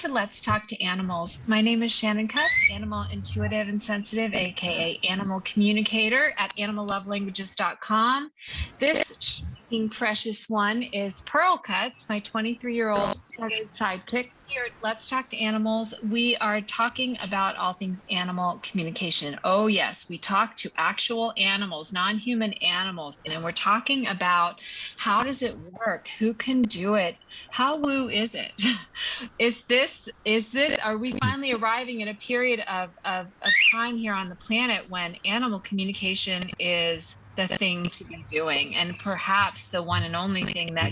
to Let's Talk to Animals. My name is Shannon Cutts, animal intuitive and sensitive, aka animal communicator at animallovelanguages.com. This speaking precious one is Pearl Cutts, my 23-year-old sidekick. Here at Let's Talk to Animals, we are talking about all things animal communication. Oh yes, we talk to actual animals, non-human animals, and we're talking about how does it work? Who can do it? How woo is it? Are we finally arriving in a period of time here on the planet when animal communication is the thing to be doing, and perhaps the one and only thing that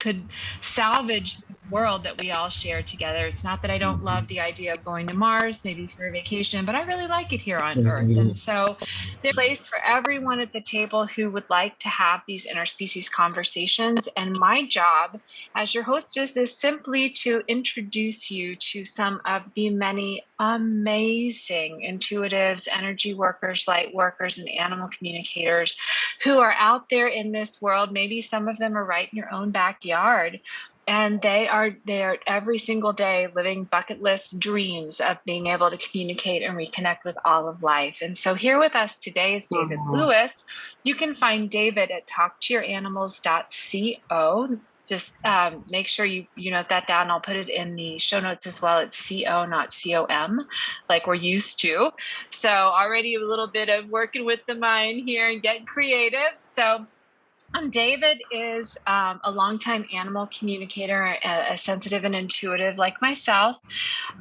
could salvage the world that we all share together? It's not that I don't love the idea of going to Mars, maybe for a vacation, but I really like it here on Earth. And so there's a place for everyone at the table who would like to have these interspecies conversations. And my job as your hostess is simply to introduce you to some of the many amazing intuitives, energy workers, light workers, and animal communicators who are out there in this world. Maybe some of them are right in your own backyard. And they are every single day living bucket list dreams of being able to communicate and reconnect with all of life. And so here with us today is David Lewis. You can find David at talktoyouranimals.co. Just make sure you note that down. I'll put it in the show notes as well. It's CO, not COM, like we're used to. So already a little bit of working with the mind here and getting creative. So David is a longtime animal communicator, a sensitive and intuitive like myself,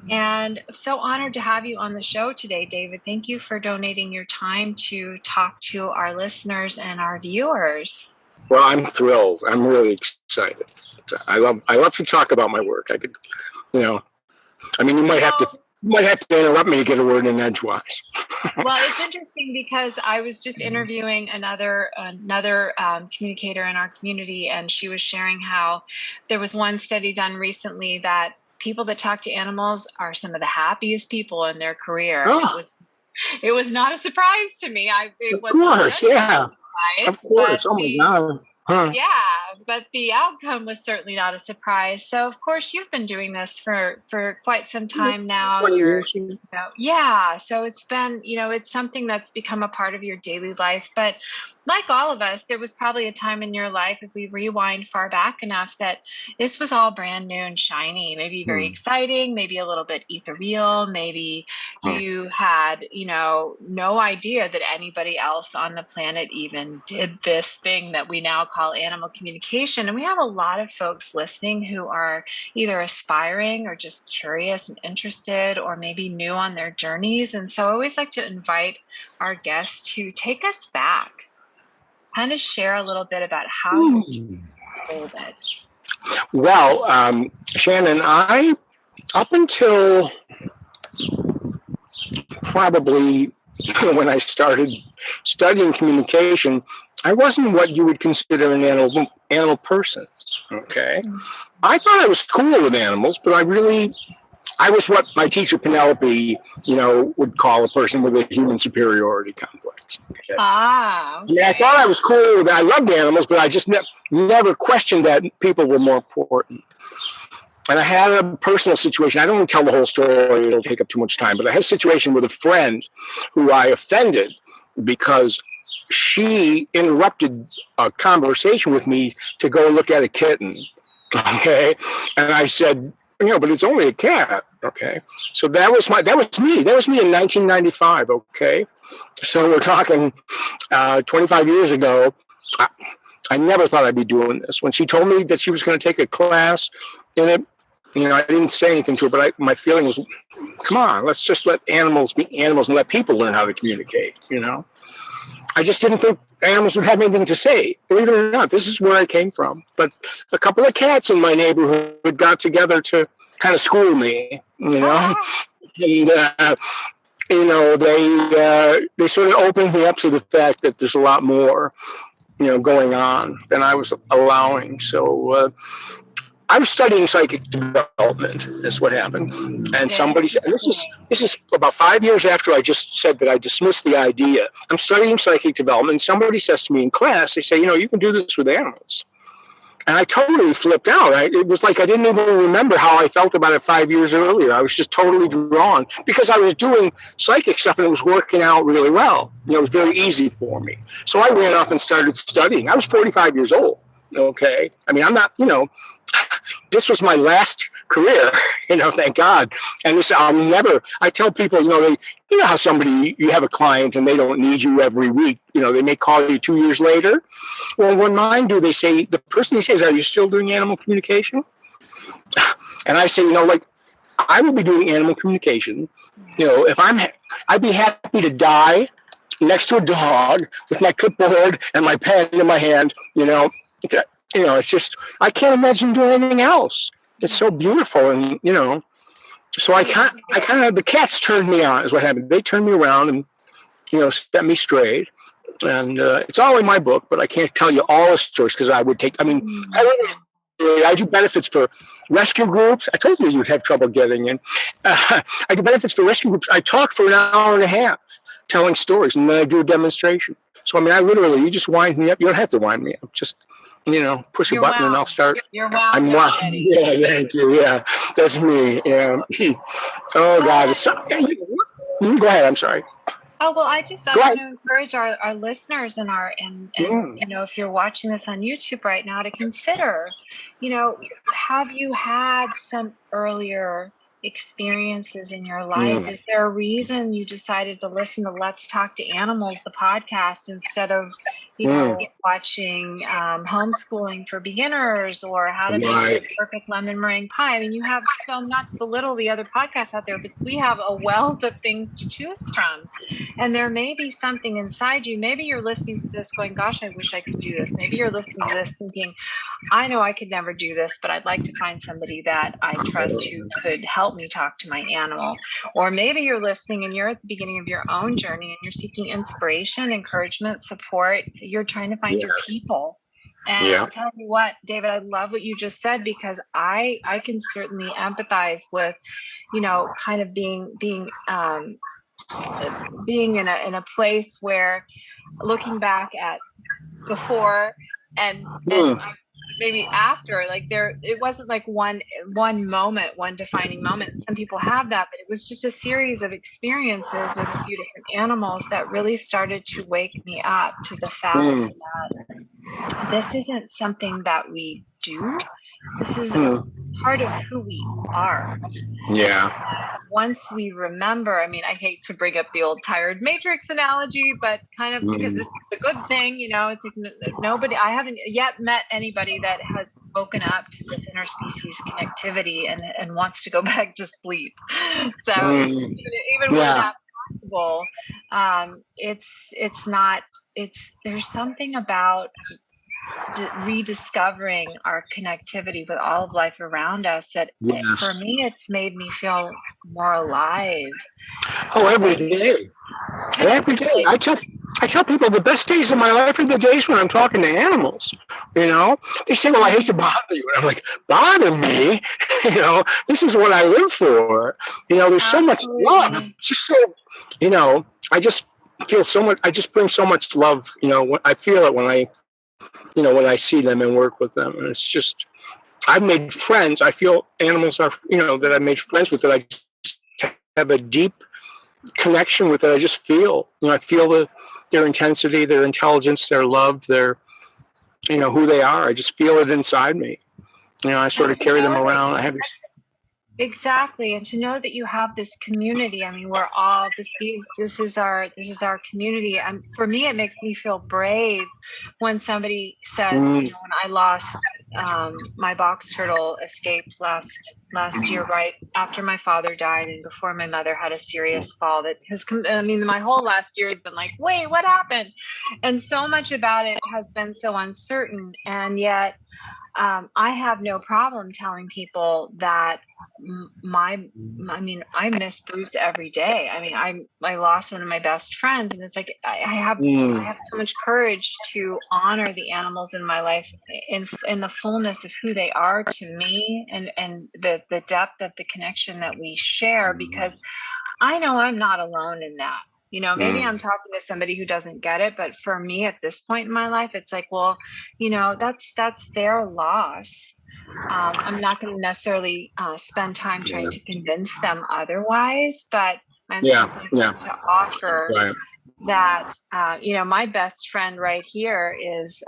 and so honored to have you on the show today, David. Thank you for donating your time to talk to our listeners and our viewers. Well, I'm thrilled. I'm really excited. I love to talk about my work. I could, you might have to interrupt me to get a word in edgewise. Well, it's interesting because I was just interviewing another communicator in our community, and she was sharing how there was one study done recently that people that talk to animals are some of the happiest people in their career. Oh. It was not a surprise to me. Of course, yeah. Of course. Oh my God. Huh. Yeah, but the outcome was certainly not a surprise. So, of course, you've been doing this for quite some time now. Yeah, so it's been, it's something that's become a part of your daily life. But like all of us, there was probably a time in your life, if we rewind far back enough, that this was all brand new and shiny, maybe very exciting, maybe a little bit ethereal, maybe you had, no idea that anybody else on the planet even did this thing that we now call animal communication. And we have a lot of folks listening who are either aspiring or just curious and interested, or maybe new on their journeys. And so I always like to invite our guests to take us back, kind of share a little bit about how you did it. Well, Shannon, up until probably when I started studying communication, I wasn't what you would consider an animal person. Okay, I thought I was cool with animals, but I was what my teacher Penelope, would call a person with a human superiority complex. Okay? Yeah, I thought I was cool with. I loved animals, but I just never questioned that people were more important. And I had a personal situation. I don't want to tell the whole story; it'll take up too much time. But I had a situation with a friend who I offended because she interrupted a conversation with me to go look at a kitten. Okay, and I said, but it's only a cat. Okay, so that was me in 1995. Okay, so we're talking 25 years ago. I never thought I'd be doing this. When she told me that she was going to take a class in it, I didn't say anything to her, but my feeling was, come on, let's just let animals be animals and let people learn how to communicate. I just didn't think animals would have anything to say. Believe it or not, this is where I came from. But a couple of cats in my neighborhood got together to kind of school me, and they sort of opened me up to the fact that there's a lot more, going on than I was allowing. So I was studying psychic development. Is what happened, and somebody said, this is about 5 years after I just said that I dismissed the idea. I'm studying psychic development. And somebody says to me in class, they say, you can do this with animals. And I totally flipped out. It was like I didn't even remember how I felt about it 5 years earlier. I was just totally drawn because I was doing psychic stuff and it was working out really well. It was very easy for me. So I ran off and started studying. I was 45 years old. Okay. I mean, I'm not, this was my last career, thank God. And this, I tell people, how you have a client and they don't need you every week. They may call you 2 years later. Well, when mine do, they say, the first thing he says, are you still doing animal communication? And I say, I will be doing animal communication. I'd be happy to die next to a dog with my clipboard and my pen in my hand, it's just, I can't imagine doing anything else. It's so beautiful. And, so I kind of, the cats turned me on is what happened. They turned me around and, set me straight. And it's all in my book, but I can't tell you all the stories because I do benefits for rescue groups. I told you you'd have trouble getting in. I do benefits for rescue groups. I talk for an hour and a half telling stories, and then I do a demonstration. So, I literally, you just wind me up. You don't have to wind me up. Just, push a button and I'll start. You're wound. I'm wound. Yeah, thank you. Yeah, that's me. Yeah. Oh, God. Go ahead. I'm sorry. Oh, well, I want to encourage our listeners and if you're watching this on YouTube right now, to consider, have you had some earlier experiences in your life? Is there a reason you decided to listen to Let's Talk to Animals, the podcast, instead of watching Homeschooling for Beginners or How to Make a Perfect Lemon Meringue Pie? You have not to belittle the other podcasts out there, but we have a wealth of things to choose from. And there may be something inside you. Maybe you're listening to this going, gosh, I wish I could do this. Maybe you're listening to this thinking, I know I could never do this, but I'd like to find somebody that I trust who could help me talk to my animal. Or maybe you're listening and you're at the beginning of your own journey and you're seeking inspiration, encouragement, support. You're trying to find your people. And I'll tell you what, David, I love what you just said, because I can certainly empathize with, kind of being in a place where, looking back at before and maybe after, it wasn't like one moment, one defining moment. Some people have that, but it was just a series of experiences with a few different animals that really started to wake me up to the fact that this isn't something that we do. This is part of who we are. Yeah. Once we remember, I hate to bring up the old tired Matrix analogy, but kind of because this is the good thing, it's like I haven't yet met anybody that has woken up to this interspecies connectivity and wants to go back to sleep. So even when that's possible, there's something about rediscovering our connectivity with all of life around us that for me, it's made me feel more alive. Oh, every day. I tell people the best days of my life are the days when I'm talking to animals. They say, well, I hate to bother you. And I'm like, bother me? This is what I live for. There's so much love. It's just so, I just feel so much, I just bring so much love. I feel it when I see them and work with them. And it's just, I've made friends. I feel animals are, that I've made friends with, that I just have a deep connection with, that I just feel. I feel their intensity, their intelligence, their love, their, who they are. I just feel it inside me. I sort of carry them around. I have this. Exactly. And to know that you have this community, we're all this is our community. And for me, it makes me feel brave when somebody says, when I lost my box turtle, escaped last year, right after my father died and before my mother had a serious fall, that has my whole last year has been like, wait, what happened? And so much about it has been so uncertain. And yet I have no problem telling people that I miss Bruce every day. I lost one of my best friends, and it's like I have so much courage to honor the animals in my life in the fullness of who they are to me, and the depth of the connection that we share, because I know I'm not alone in that. You know, maybe I'm talking to somebody who doesn't get it, but for me at this point in my life, it's like, well, you know, that's their loss. I'm not going to necessarily spend time trying to convince them otherwise, but I'm simply going to offer Right. that, you know, my best friend right here is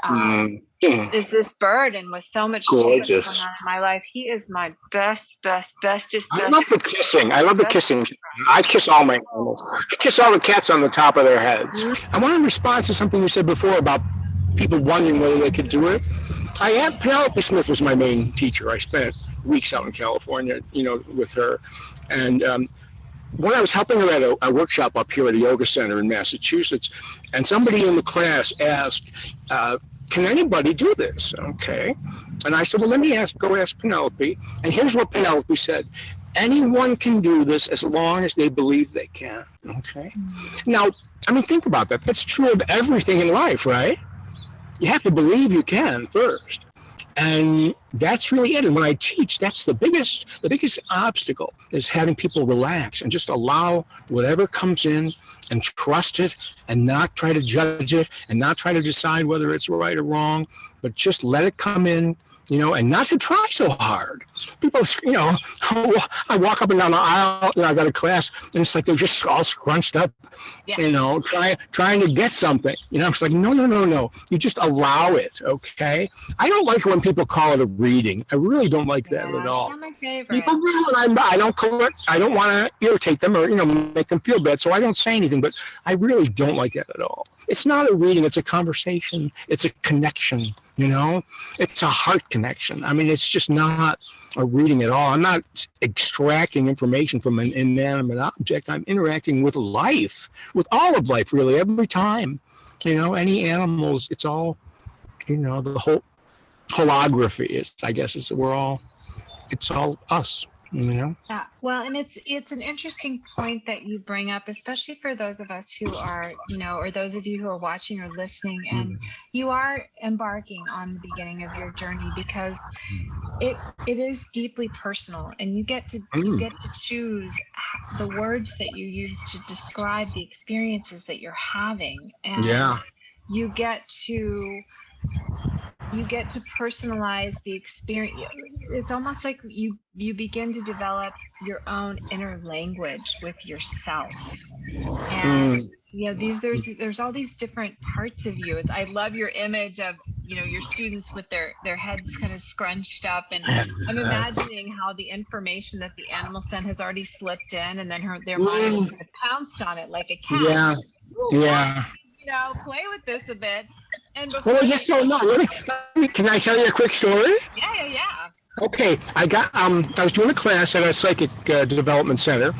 this bird, and with so much change going on in my life, he is my bestest. I love the kissing. I love the kissing. I kiss all my animals. I kiss all the cats on the top of their heads. I want to respond to something you said before about people wondering whether they could do it. Penelope Smith was my main teacher. I spent weeks out in California, you know, with her. And when I was helping her at a workshop up here at a yoga center in Massachusetts, and somebody in the class asked, can anybody do this? Okay. And I said, well, let me go ask Penelope. And here's what Penelope said. Anyone can do this as long as they believe they can. Okay. Now, I mean, think about that. That's true of everything in life, right? You have to believe you can first. And that's really it. And when I teach, that's the biggest obstacle is having people relax and just allow whatever comes in and trust it and not try to judge it and not try to decide whether it's right or wrong, but just let it come in, you know, and not to try so hard. People, you know, I walk up and down the aisle, you know, I got a class, and it's like they're just all scrunched up, you know, trying to get something. You know, it's like, no. You just allow it, okay? I don't like when people call it a reading. I really don't like that at all. It's not my favorite. People do, and I don't want to irritate them or, you know, make them feel bad, so I don't say anything, but I really don't like that at all. It's not a reading, it's a conversation, it's a connection, you know? It's a heart connection. I mean, it's just not a reading at all. I'm not extracting information from an inanimate object. I'm interacting with life, with all of life, really, every time. You know, any animals, it's all, you know, the whole holography is, I guess, it's all us. You know? Yeah. Well, and it's an interesting point that you bring up, especially for those of us who are, you know, or those of you who are watching or listening, and you are embarking on the beginning of your journey, because it is deeply personal, and you get to choose the words that you use to describe the experiences that you're having, and you get to personalize the experience. It's almost like you begin to develop your own inner language with yourself. And you know, there's all these different parts of you. I love your image of, you know, your students with their heads kind of scrunched up, and I'm imagining how the information that the animal sent has already slipped in, and then their mind has kind of pounced on it like a cat. You know, play with this a bit. And well, I just don't know. Can I tell you a quick story? Yeah. Okay, I was doing a class at a psychic development center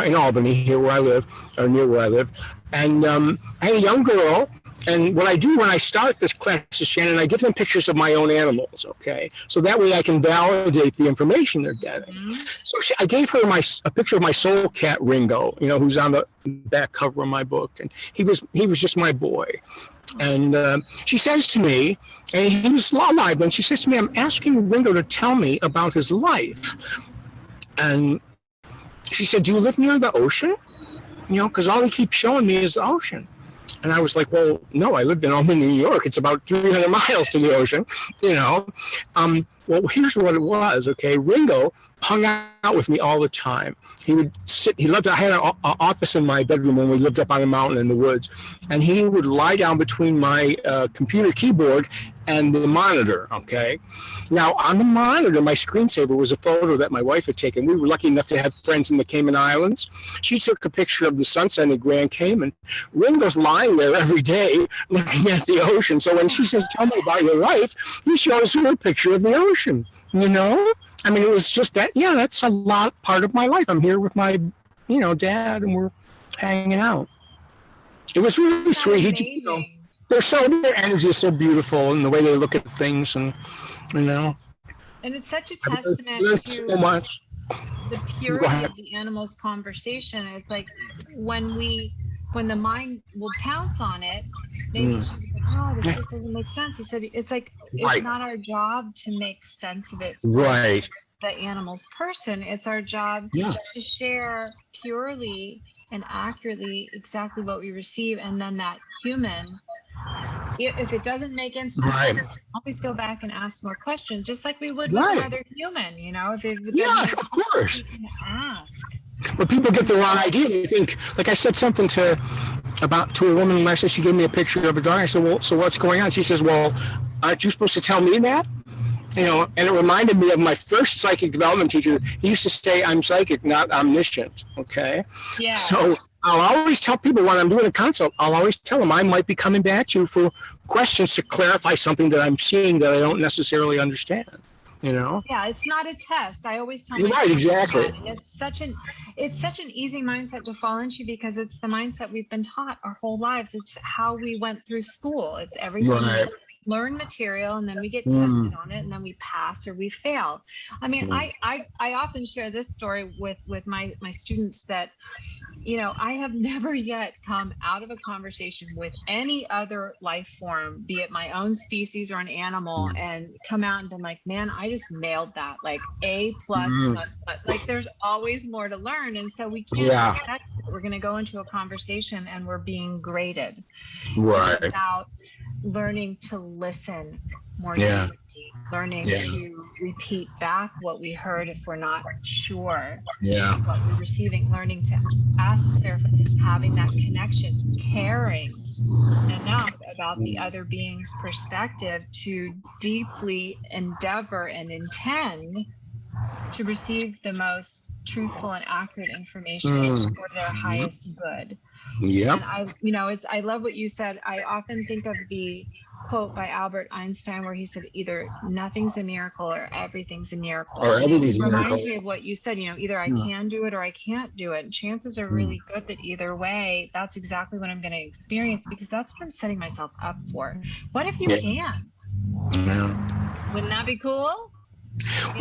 in Albany, here where I live, or near where I live, and I had a young girl. And what I do when I start this class, Shannon, I give them pictures of my own animals, okay? So that way I can validate the information they're getting. So I gave her a picture of my soul cat, Ringo, you know, who's on the back cover of my book. And he was just my boy. And she says to me, and he was alive then, she says to me, I'm asking Ringo to tell me about his life. And she said, do you live near the ocean? You know, because all he keeps showing me is the ocean. And I was like, well, no, I lived in Albany, New York. It's about 300 miles to the ocean, you know. Well, here's what it was, okay? Ringo hung out with me all the time. He would sit, I had an office in my bedroom when we lived up on a mountain in the woods, and he would lie down between my computer keyboard and the monitor, okay? Now, on the monitor, my screensaver was a photo that my wife had taken. We were lucky enough to have friends in the Cayman Islands. She took a picture of the sunset in Grand Cayman. Ringo's lying there every day looking at the ocean. So when she says, tell me about your life, he shows her a picture of the ocean, you know? I mean, it was just that, that's a lot part of my life. I'm here with my, you know, dad, and we're hanging out. It was really sweet. He just, you know, their energy is so beautiful, and the way they look at things, and you know. And it's such a testament to so much. The purity of the animal's conversation. It's like when the mind will pounce on it, maybe she's like, oh, this just doesn't make sense. He said, it's like, it's not our job to make sense of it. Right. the animal's person. It's our job to share purely and accurately exactly what we receive, and then that human, if it doesn't make instant sense, always go back and ask more questions, just like we would with another human. You know, if it doesn't make of course, sense, we can ask. But people get the wrong idea. They think, like I said something to a woman last night. She gave me a picture of a dog. I said, well, so what's going on? She says, well, aren't you supposed to tell me that? You know, and it reminded me of my first psychic development teacher. He used to say, I'm psychic, not omniscient. Okay. Yeah. So I'll always tell people when I'm doing a consult, I'll always tell them I might be coming back to you for questions to clarify something that I'm seeing that I don't necessarily understand. You know? Yeah, it's not a test. I always tell my students exactly. that. It's such an easy mindset to fall into, because it's the mindset we've been taught our whole lives. It's how we went through school. It's everything. Right. Learn material, and then we get tested on it, and then we pass or we fail. I mean, I often share this story with my students that, you know, I have never yet come out of a conversation with any other life form, be it my own species or an animal, and come out and been like, man, I just nailed that, like A++. Like there's always more to learn, and so we can't expect that we're going to go into a conversation and we're being graded without learning to listen more deeply, learning to repeat back what we heard if we're not sure what we're receiving, learning to ask, having that connection, caring enough about the other being's perspective to deeply endeavor and intend to receive the most truthful and accurate information for their highest good. And I love what you said. I often think of the quote by Albert Einstein where he said, either nothing's a miracle or everything's a miracle. Or everything's a miracle. It reminds me of what you said, you know, either I can do it or I can't do it. And chances are really good that either way, that's exactly what I'm going to experience, because that's what I'm setting myself up for. What if you can? Wouldn't that be cool?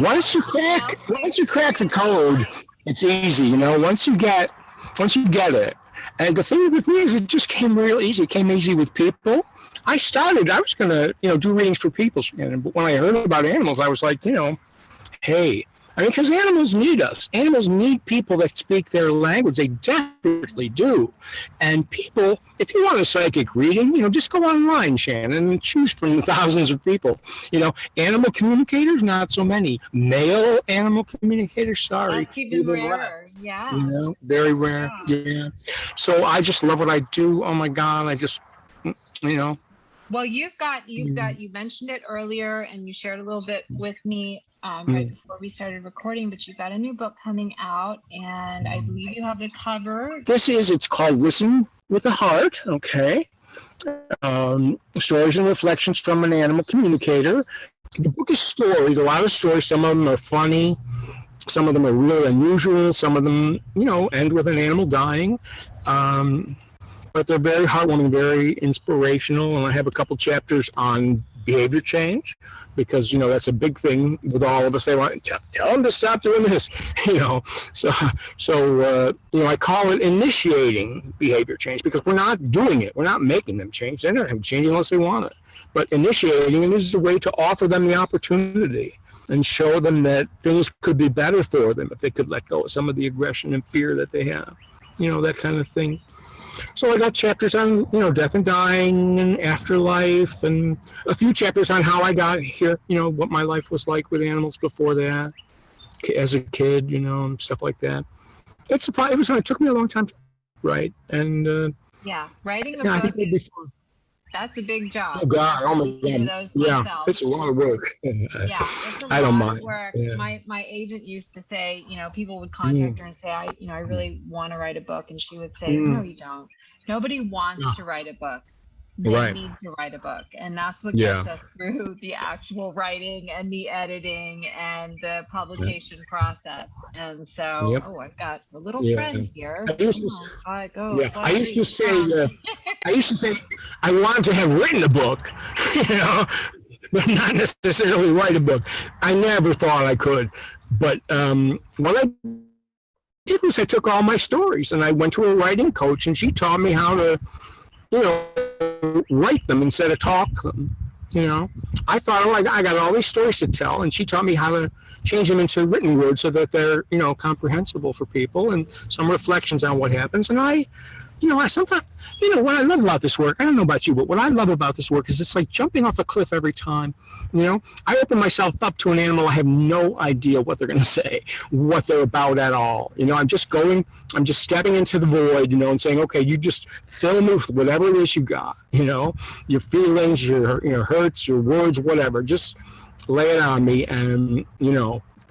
Once you crack the code, it's easy. You know, once you get it. And the thing with me is, it just came real easy. It came easy with people. I was going to, do readings for people. But when I heard about animals, I was like, hey, I mean, because animals need us. Animals need people that speak their language. They desperately do. And people, if you want a psychic reading, just go online, Shannon, and choose from the thousands of people. Animal communicators, not so many. Male animal communicators, sorry. That's even rarer. Yeah. Very rare. Yeah. So I just love what I do. Oh my God, I just, Well, you mentioned it earlier, and you shared a little bit with me right before we started recording, but you've got a new book coming out, and I believe you have the cover. It's called Listen with a Heart, okay? Stories and Reflections from an Animal Communicator. The book is stories, a lot of stories. Some of them are funny. Some of them are really unusual. Some of them, end with an animal dying. But they're very heartwarming, very inspirational. And I have a couple chapters on behavior change, because, that's a big thing with all of us. They want to tell them to stop doing this, So I call it initiating behavior change, because we're not doing it. We're not making them change. They're not changing unless they want it. But initiating, and this is a way to offer them the opportunity and show them that things could be better for them if they could let go of some of the aggression and fear that they have, that kind of thing. So I got chapters on, death and dying and afterlife, and a few chapters on how I got here, what my life was like with animals before that, as a kid, and stuff like that. It took me a long time to write. And writing a book, I think that's a big job. Oh God! Oh my God! Yeah, it's a lot of work. It's a I don't lot mind. Of work. Yeah. My agent used to say, people would contact her and say, I really want to write a book, and she would say, no, you don't. Nobody wants to write a book. They need to write a book, and that's what gets us through the actual writing and the editing and the publication process. And so, I've got a little friend here. I used to say I wanted to have written a book, but not necessarily write a book. I never thought I could, but what I did was I took all my stories and I went to a writing coach, and she taught me how to, write them instead of talk them. I thought, I got all these stories to tell, and she taught me how to change them into written words so that they're, comprehensible for people, and some reflections on what happens. And I sometimes, what I love about this work, I don't know about you, but what I love about this work is it's like jumping off a cliff every time. I open myself up to an animal. I have no idea what they're going to say, what they're about at all. I'm just stepping into the void, and saying, okay, you just fill me with whatever it is you got, your feelings, your hurts, your words, whatever. Just lay it on me, and,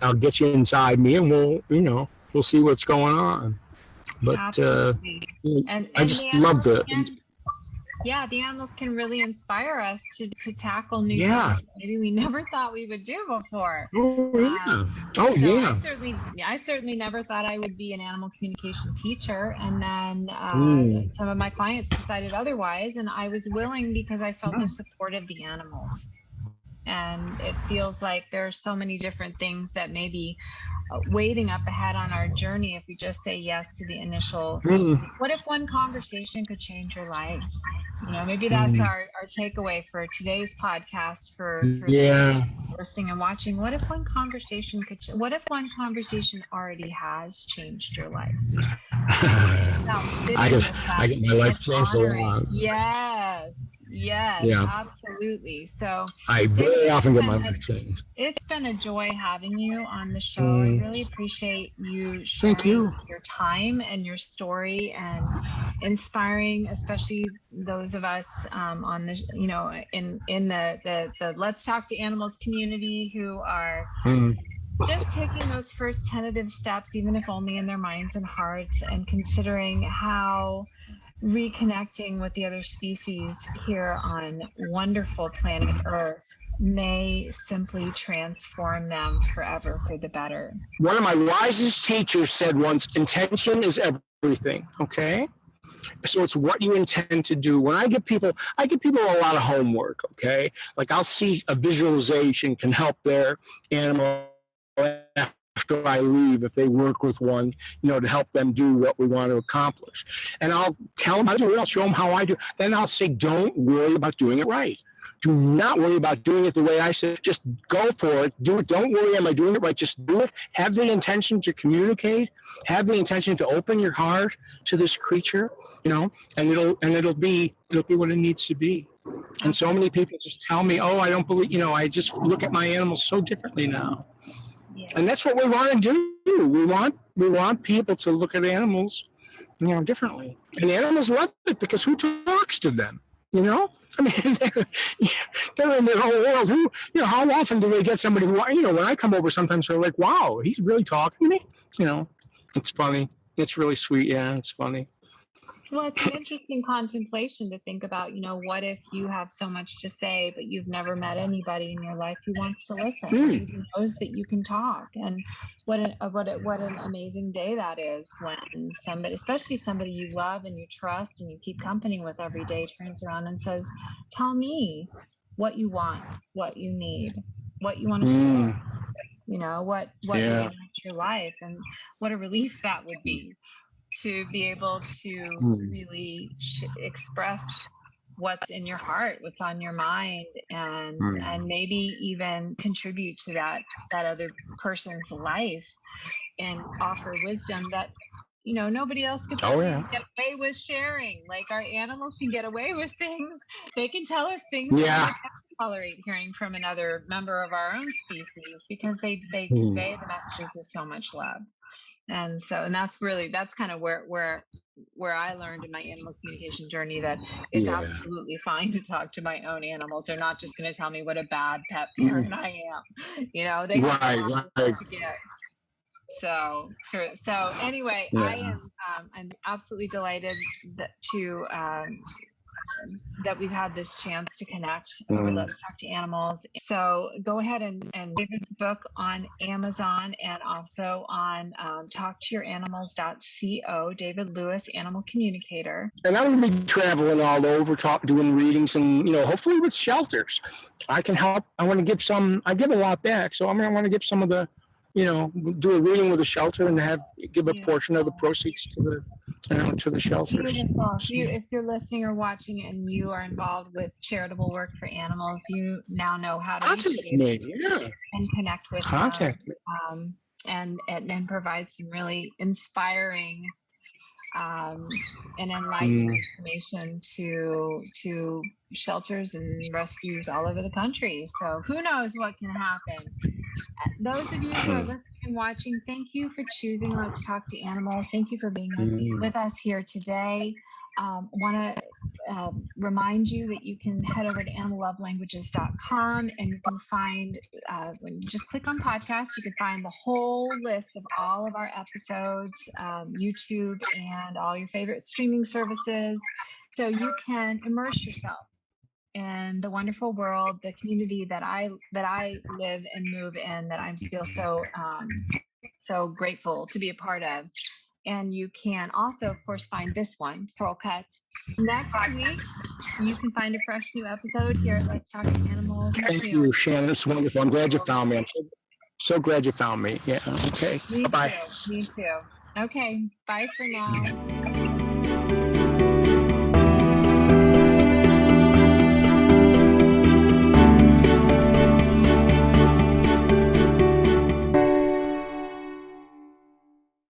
I'll get you inside me, and we'll see what's going on. But I just love the animals can really inspire us to tackle new Yeah. things maybe we never thought we would do before. I certainly never thought I would be an animal communication teacher, and then some of my clients decided otherwise, and I was willing because I felt the support of the animals. And it feels like there are so many different things that may be waiting up ahead on our journey if we just say yes to the initial. What if one conversation could change your life? Maybe that's our takeaway for today's podcast for listening and watching. What if one conversation already has changed your life? I get my life changed a lot. Yes, absolutely. So I very often get my life changed. It's been a joy having you on the show. I really appreciate you sharing your time and your story, and inspiring, especially those of us on this, in the Let's Talk to Animals community who are just taking those first tentative steps, even if only in their minds and hearts, and considering how reconnecting with the other species here on wonderful planet Earth may simply transform them forever for the better. One of my wisest teachers said once, intention is everything, okay? So it's what you intend to do. When I give people a lot of homework, okay? Like I'll see a visualization can help their animal after I leave, if they work with one, to help them do what we want to accomplish. And I'll tell them how to do it. I'll show them how I do. Then I'll say, don't worry about doing it right. Do not worry about doing it the way I said. Just go for it. Do it. Don't worry, am I doing it right? Just do it. Have the intention to communicate. Have the intention to open your heart to this creature, and it'll be what it needs to be. And so many people just tell me, oh, I don't believe, I just look at my animals so differently now. Yeah. And that's what we want to do. We want people to look at animals, differently. And animals love it because who talks to them? I mean, they're in their own world. How often do they get somebody who, when I come over, sometimes they're like, wow, he's really talking to me. It's funny. It's really sweet. Yeah, it's funny. Well, it's an interesting contemplation to think about, what if you have so much to say, but you've never met anybody in your life who wants to listen, who knows that you can talk. And what an amazing day that is when somebody, especially somebody you love and you trust and you keep company with every day, turns around and says, tell me what you want, what you need, what you want to share, what you want in your life, and what a relief that would be. To be able to really express what's in your heart, what's on your mind, and maybe even contribute to that other person's life, and offer wisdom that nobody else can get away with sharing. Like our animals can get away with things. They can tell us things that we can't tolerate hearing from another member of our own species, because they convey the messages with so much love. And that's kind of where I learned in my animal communication journey that it's absolutely fine to talk to my own animals. They're not just going to tell me what a bad pet parent I am. They right. So anyway, I'm absolutely delighted that we've had this chance to connect over Let's Talk to Animals. So go ahead and David's book on Amazon, and also on talktoyouranimals.co, David Lewis, Animal Communicator. And I'm going to be traveling all over, doing readings, and hopefully with shelters. I can help. I want to give some. I give a lot back, so I want to give some of the do a reading with a shelter and give a portion of the proceeds to the shelters. Beautiful. If you're listening or watching and you are involved with charitable work for animals, you now know how to reach me, and connect with them, and provide some really inspiring and enlightening information to shelters and rescues all over the country. So who knows what can happen. Those of you who are listening and watching, thank you for choosing Let's Talk to Animals. Thank you for being with us here today. Want to remind you that you can head over to animallovelanguages.com, and you can find, when you just click on podcast, you can find the whole list of all of our episodes, YouTube, and all your favorite streaming services. So you can immerse yourself in the wonderful world, the community that I live and move in, that I feel so grateful to be a part of. And you can also, of course, find this one, Squirrel Cutts. Next week, you can find a fresh new episode here at Let's Talk Animals. Thank you, Shannon. It's wonderful. I'm glad you found me. I'm so glad you found me. Yeah. Okay. Me Bye-bye. too. Me too. Okay. Bye for now.